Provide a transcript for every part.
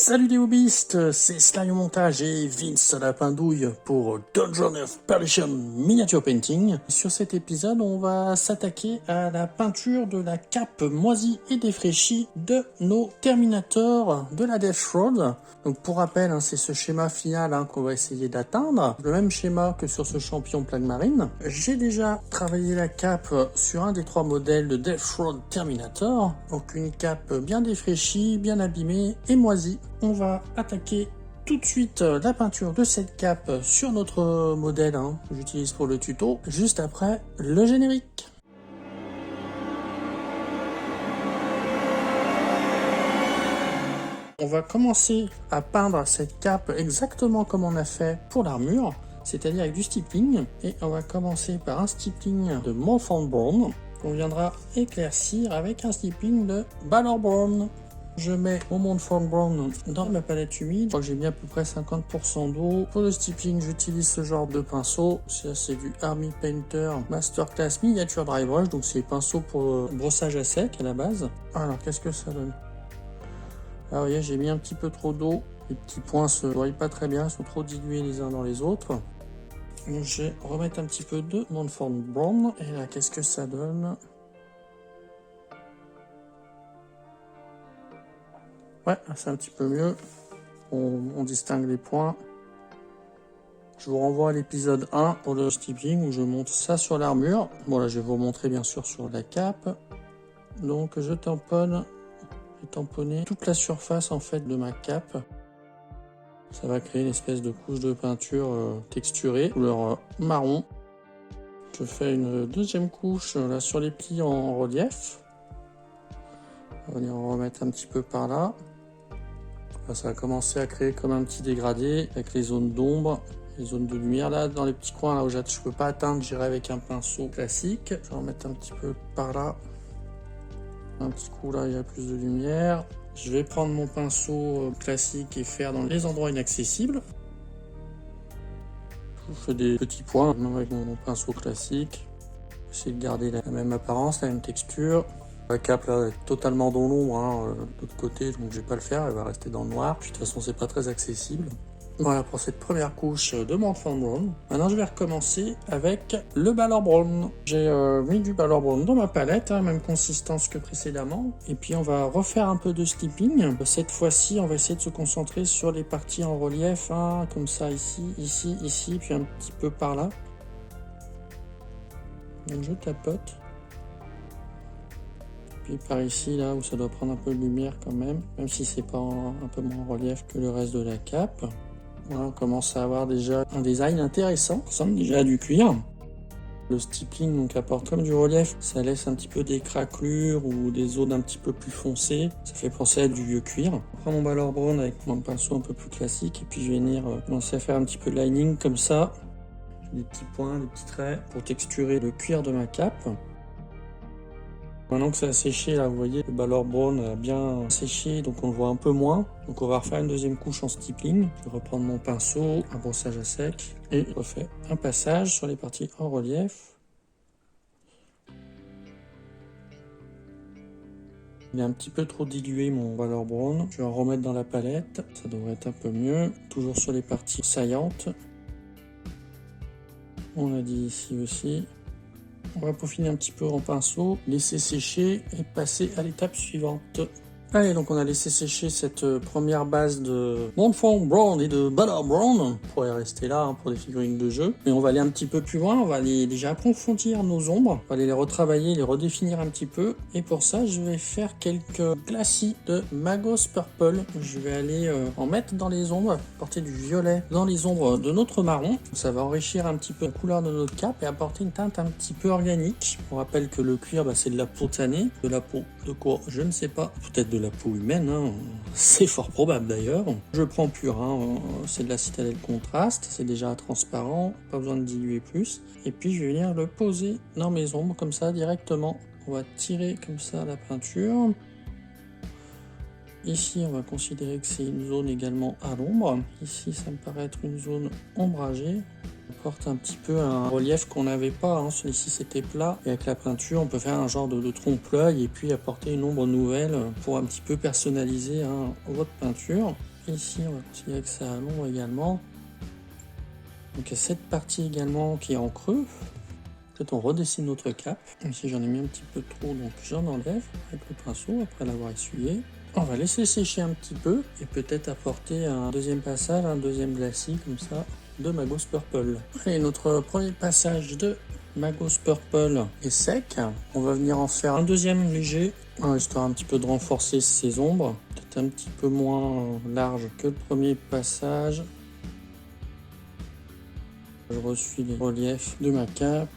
Salut les hobbyistes, c'est Sly au montage et Vince à la pindouille pour Dungeon of Perdition Miniature Painting. Sur cet épisode, on va s'attaquer à la peinture de la cape moisie et défraîchie de nos Terminators de la Death Road. Donc pour rappel, c'est ce schéma final qu'on va essayer d'atteindre, le même schéma que sur ce champion plague marine. J'ai déjà travaillé la cape sur un des 3 modèles de Death Road Terminator, donc une cape bien défraîchie, bien abîmée et moisie. On va attaquer tout de suite la peinture de cette cape sur notre modèle que j'utilise pour le tuto, juste après le générique. On va commencer à peindre cette cape exactement comme on a fait pour l'armure, c'est-à-dire avec du stippling, et on va commencer par un stippling de Mournfang Brown qu'on viendra éclaircir avec un stippling de Balor Brown. Je mets mon Mournfang Brown dans ma palette humide. Je crois que j'ai mis à peu près 50% d'eau. Pour le stippling, j'utilise ce genre de pinceau. Ça, c'est du Army Painter Masterclass Miniature Dry Brush. Donc, c'est pinceau pour brossage à sec à la base. Alors, qu'est-ce que ça donne? Alors, vous voyez, j'ai mis un petit peu trop d'eau. Les petits points se voient pas très bien. Ils sont trop dilués les uns dans les autres. Donc, je vais remettre un petit peu de Mournfang Brown. Et là, qu'est-ce que ça donne? Ouais, c'est un petit peu mieux. On distingue les points. Je vous renvoie à l'épisode 1 pour le stippling où je monte ça sur l'armure. Bon, là, je vais vous montrer bien sûr sur la cape. Donc, je tamponne. J'ai tamponné toute la surface en fait de ma cape. Ça va créer une espèce de couche de peinture texturée, couleur marron. Je fais une deuxième couche là sur les plis en relief. On va venir en remettre un petit peu par là. Ça va commencer à créer comme un petit dégradé avec les zones d'ombre, les zones de lumière. Là, dans les petits coins là où je ne peux pas atteindre, j'irai avec un pinceau classique. Je vais en mettre un petit peu par là. Un petit coup là, il y a plus de lumière. Je vais prendre mon pinceau classique et faire dans les endroits inaccessibles. Je fais des petits points avec mon pinceau classique. J'essaie de garder la même apparence, la même texture. La cape là est totalement dans l'ombre de l'autre côté, donc je vais pas le faire, elle va rester dans le noir. Puis de toute façon c'est pas très accessible. Voilà pour cette première couche de Mournfang Brown. Maintenant je vais recommencer avec le Balor Brown. J'ai mis du Balor Brown dans ma palette, même consistance que précédemment. Et puis on va refaire un peu de stippling. Cette fois-ci on va essayer de se concentrer sur les parties en relief, comme ça ici, ici, puis un petit peu par là. Donc je tapote. Puis par ici, là où ça doit prendre un peu de lumière quand même si c'est pas un peu moins en relief que le reste de la cape. Voilà, on commence à avoir déjà un design intéressant, ça ressemble déjà à du cuir. Le stippling donc apporte comme du relief, ça laisse un petit peu des craquelures ou des zones un petit peu plus foncées, ça fait penser à du vieux cuir. Je prends mon Balor Brown avec mon pinceau un peu plus classique et puis je vais venir commencer à faire un petit peu de lining comme ça. Des petits points, des petits traits pour texturer le cuir de ma cape. Maintenant que ça a séché, là, vous voyez, le Balor Brown a bien séché, donc on le voit un peu moins. Donc on va refaire une deuxième couche en stippling. Je vais reprendre mon pinceau, un brossage à sec, et je refais un passage sur les parties en relief. Il est un petit peu trop dilué mon Balor Brown. Je vais en remettre dans la palette, ça devrait être un peu mieux. Toujours sur les parties saillantes. On l'a dit ici aussi. On va peaufiner un petit peu en pinceau, laisser sécher et passer à l'étape suivante. Allez, donc on a laissé sécher cette première base de Mournfang Brown et de Balor Brown. On pourrait rester là pour des figurines de jeu. Mais on va aller un petit peu plus loin, on va aller déjà approfondir nos ombres. On va aller les retravailler, les redéfinir un petit peu. Et pour ça, je vais faire quelques glacis de Magos Purple. Je vais aller en mettre dans les ombres, porter du violet dans les ombres de notre marron. Ça va enrichir un petit peu la couleur de notre cape et apporter une teinte un petit peu organique. On rappelle que le cuir, c'est de la peau tannée. De la peau de quoi? Je ne sais pas. Peut-être de la peau humaine, c'est fort probable d'ailleurs. Je prends pur, c'est de la citadelle contraste, c'est déjà transparent, pas besoin de diluer plus. Et puis je vais venir le poser dans mes ombres comme ça directement. On va tirer comme ça la peinture. Ici on va considérer que c'est une zone également à l'ombre. Ici ça me paraît être une zone ombragée. apporte un petit peu un relief qu'on n'avait pas, hein. Celui-ci c'était plat, et avec la peinture on peut faire un genre de trompe-l'œil et puis apporter une ombre nouvelle pour un petit peu personnaliser, hein, votre peinture. Et ici on va continuer avec ça à l'ombre également. Donc il y a cette partie également qui est en creux. Peut-être on redessine notre cape. Ici j'en ai mis un petit peu trop, donc j'en enlève avec le pinceau après l'avoir essuyé. On va laisser sécher un petit peu et peut-être apporter un deuxième passage, un deuxième glacis comme ça de Magos Purple. Et notre premier passage de Magos Purple est sec. On va venir en faire un deuxième léger, histoire un petit peu de renforcer ces ombres. Peut-être un petit peu moins large que le premier passage. Je ressuis les reliefs de ma cape.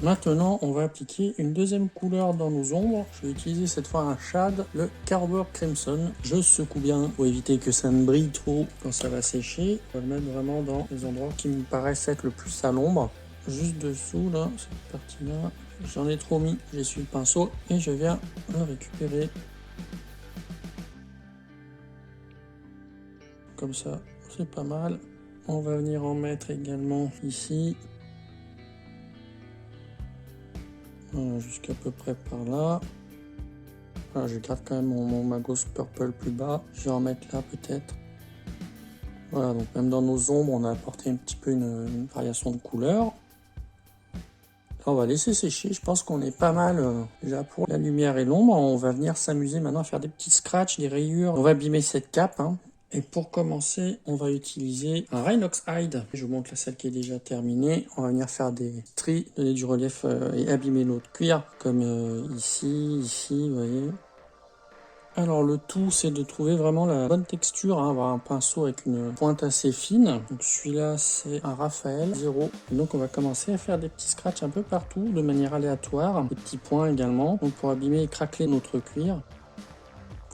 Maintenant, on va appliquer une deuxième couleur dans nos ombres. Je vais utiliser cette fois un shade, le Carver Crimson. Je secoue bien pour éviter que ça ne brille trop quand ça va sécher. On va le mettre vraiment dans les endroits qui me paraissent être le plus à l'ombre. Juste dessous, là, cette partie-là, j'en ai trop mis. J'essuie le pinceau et je viens le récupérer. Comme ça, c'est pas mal. On va venir en mettre également ici. Voilà, jusqu'à peu près par là. Voilà, je garde quand même mon Magos Purple plus bas. Je vais en mettre là peut-être. Voilà, donc même dans nos ombres, on a apporté un petit peu une variation de couleur. Là, on va laisser sécher. Je pense qu'on est pas mal déjà pour la lumière et l'ombre. On va venir s'amuser maintenant à faire des petits scratchs, des rayures. On va abîmer cette cape, hein. Et pour commencer, on va utiliser un Rhinox Hide. Je vous montre la celle qui est déjà terminée. On va venir faire des stries, donner du relief et abîmer notre cuir, comme ici, vous voyez. Alors le tout, c'est de trouver vraiment la bonne texture, hein, avoir un pinceau avec une pointe assez fine. Donc celui-là, c'est un Raphaël 0. Et donc on va commencer à faire des petits scratchs un peu partout, de manière aléatoire. Des petits points également, donc pour abîmer et craqueler notre cuir.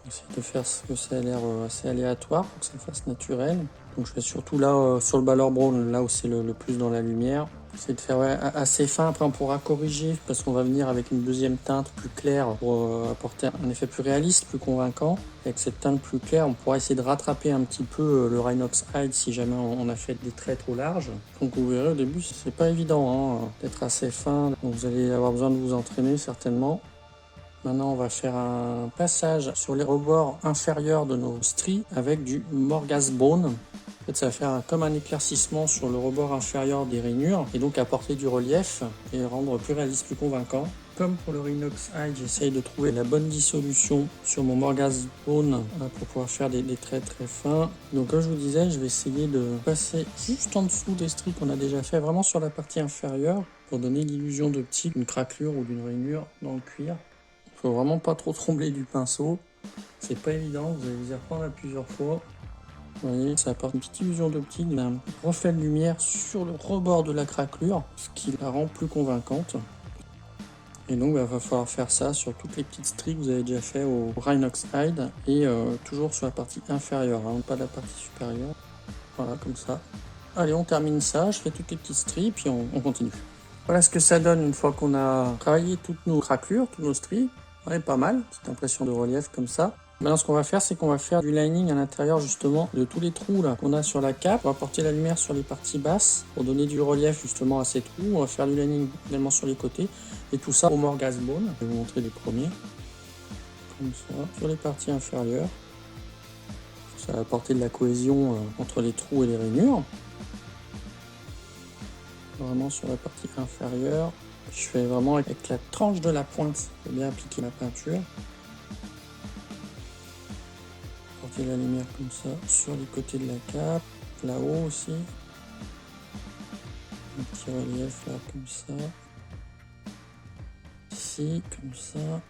Essayer de faire ce que ça a l'air assez aléatoire pour que ça fasse naturel. Donc je fais surtout là sur le Balor Brown, là où c'est le plus dans la lumière. Essayer de faire assez fin, après on pourra corriger parce qu'on va venir avec une deuxième teinte plus claire pour apporter un effet plus réaliste, plus convaincant. Avec cette teinte plus claire, on pourra essayer de rattraper un petit peu le Rhinox Hide si jamais on a fait des traits trop larges. Donc vous verrez au début c'est pas évident hein, d'être assez fin, donc vous allez avoir besoin de vous entraîner certainement. Maintenant, on va faire un passage sur les rebords inférieurs de nos stries avec du Morghast Bone. En fait, ça va faire comme un éclaircissement sur le rebord inférieur des rainures et donc apporter du relief et rendre plus réaliste, plus convaincant. Comme pour le Rhinox Hide, j'essaye de trouver la bonne dissolution sur mon Morghast Bone pour pouvoir faire des traits très fins. Donc comme je vous disais, je vais essayer de passer juste en dessous des stries qu'on a déjà fait, vraiment sur la partie inférieure, pour donner l'illusion d'optique, d'une craquelure ou d'une rainure dans le cuir. Faut vraiment pas trop trembler du pinceau, c'est pas évident, vous allez vous y reprendre à plusieurs fois. Vous voyez, ça apporte une petite illusion d'optique, un reflet de lumière sur le rebord de la craquelure, ce qui la rend plus convaincante. Et donc il va falloir faire ça sur toutes les petites stries que vous avez déjà fait au Rhinox Hide et toujours sur la partie inférieure, hein, pas la partie supérieure. Voilà, comme ça. Allez, on termine ça, je fais toutes les petites stries puis on continue. Voilà ce que ça donne une fois qu'on a travaillé toutes nos craquelures, toutes nos stries. Ouais, pas mal, petite impression de relief comme ça. Maintenant, ce qu'on va faire, c'est qu'on va faire du lining à l'intérieur justement de tous les trous là qu'on a sur la cape. On va porter la lumière sur les parties basses pour donner du relief justement à ces trous. On va faire du lining également sur les côtés et tout ça au Morghast Bone. Je vais vous montrer les premiers. Comme ça, sur les parties inférieures. Ça va apporter de la cohésion entre les trous et les rainures. Vraiment sur la partie inférieure. Je fais vraiment avec la tranche de la pointe pour bien appliquer ma peinture. Porter la lumière comme ça sur les côtés de la cape, là-haut aussi. Un petit relief là comme ça. Ici, comme ça.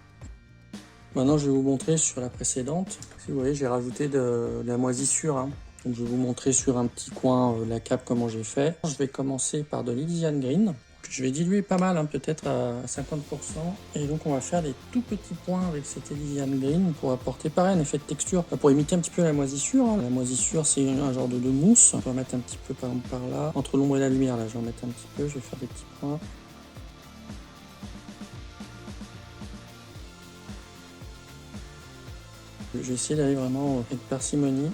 Maintenant, je vais vous montrer sur la précédente. Si vous voyez, j'ai rajouté de la moisissure, hein. Donc, je vais vous montrer sur un petit coin la cape comment j'ai fait. Je vais commencer par de l'Elysian Green. Je vais diluer pas mal, hein, peut-être à 50%. Et donc on va faire des tout petits points avec cet Elysian Green pour apporter pareil un effet de texture, pour imiter un petit peu la moisissure. Hein. La moisissure c'est un genre de mousse. On va mettre un petit peu par exemple par là, entre l'ombre et la lumière là, je vais en mettre un petit peu, je vais faire des petits points. J'ai essayé d'aller vraiment avec parcimonie.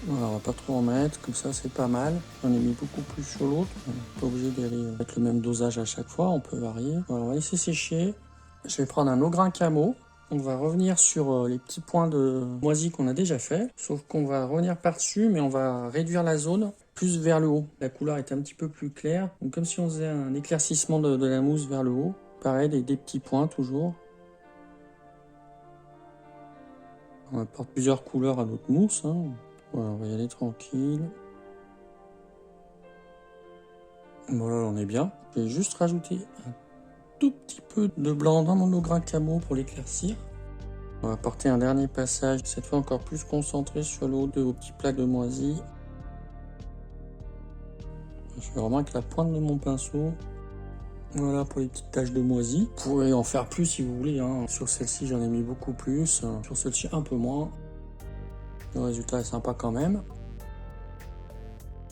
Voilà, on va pas trop en mettre, comme ça c'est pas mal. J'en ai mis beaucoup plus sur l'autre. On n'est pas obligé d'aller mettre le même dosage à chaque fois, on peut varier. Voilà, on va laisser sécher. Je vais prendre un eau grain camo. On va revenir sur les petits points de moisi qu'on a déjà fait. Sauf qu'on va revenir par-dessus, mais on va réduire la zone plus vers le haut. La couleur est un petit peu plus claire. Donc comme si on faisait un éclaircissement de la mousse vers le haut. Pareil, des petits points toujours. On apporte plusieurs couleurs à notre mousse. Voilà, on va y aller tranquille. Voilà, on est bien. Je vais juste rajouter un tout petit peu de blanc dans mon eau grain camo pour l'éclaircir. On va apporter un dernier passage, cette fois encore plus concentré sur le haut de vos petits plaques de moisi. Je fais vraiment avec la pointe de mon pinceau. Voilà pour les petites taches de moisi. Vous pouvez en faire plus si vous voulez. Sur celle-ci, j'en ai mis beaucoup plus. Sur celle-ci, un peu moins. Le résultat est sympa quand même.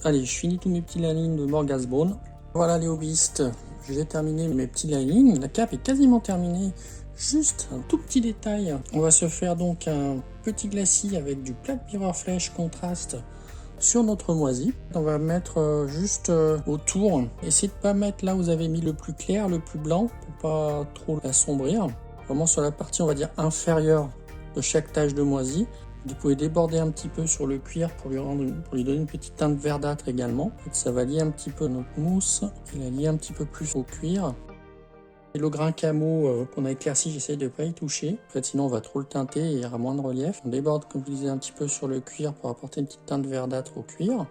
Allez, je finis tous mes petits linings de Morgasbone. Voilà les hobbyistes, j'ai terminé mes petits linings. La cape est quasiment terminée. Juste un tout petit détail. On va se faire donc un petit glacis avec du Black Mirror Flesh contraste sur notre moisi. On va mettre juste autour. Essayez de pas mettre là où vous avez mis le plus clair, le plus blanc, pour pas trop l'assombrir. Vraiment sur la partie, on va dire, inférieure de chaque tache de moisi. Vous pouvez déborder un petit peu sur le cuir pour lui donner une petite teinte verdâtre également. Ça va lier un petit peu notre mousse et la lier un petit peu plus au cuir. Et le grain camo qu'on a éclairci, j'essaye de ne pas y toucher. En fait, sinon on va trop le teinter et il y aura moins de relief. On déborde, comme je vous disais, un petit peu sur le cuir pour apporter une petite teinte verdâtre au cuir.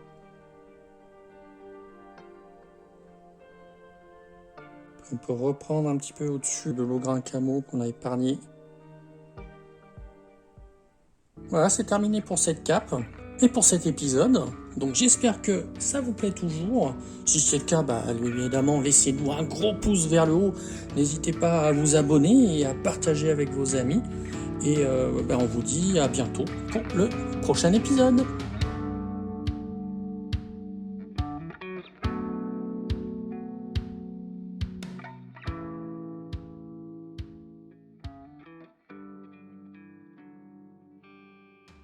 On peut reprendre un petit peu au-dessus de l'eau grain camo qu'on a épargné. Voilà, c'est terminé pour cette cape et pour cet épisode. Donc j'espère que ça vous plaît toujours. Si c'est le cas, évidemment, laissez-nous un gros pouce vers le haut. N'hésitez pas à vous abonner et à partager avec vos amis. Et on vous dit à bientôt pour le prochain épisode.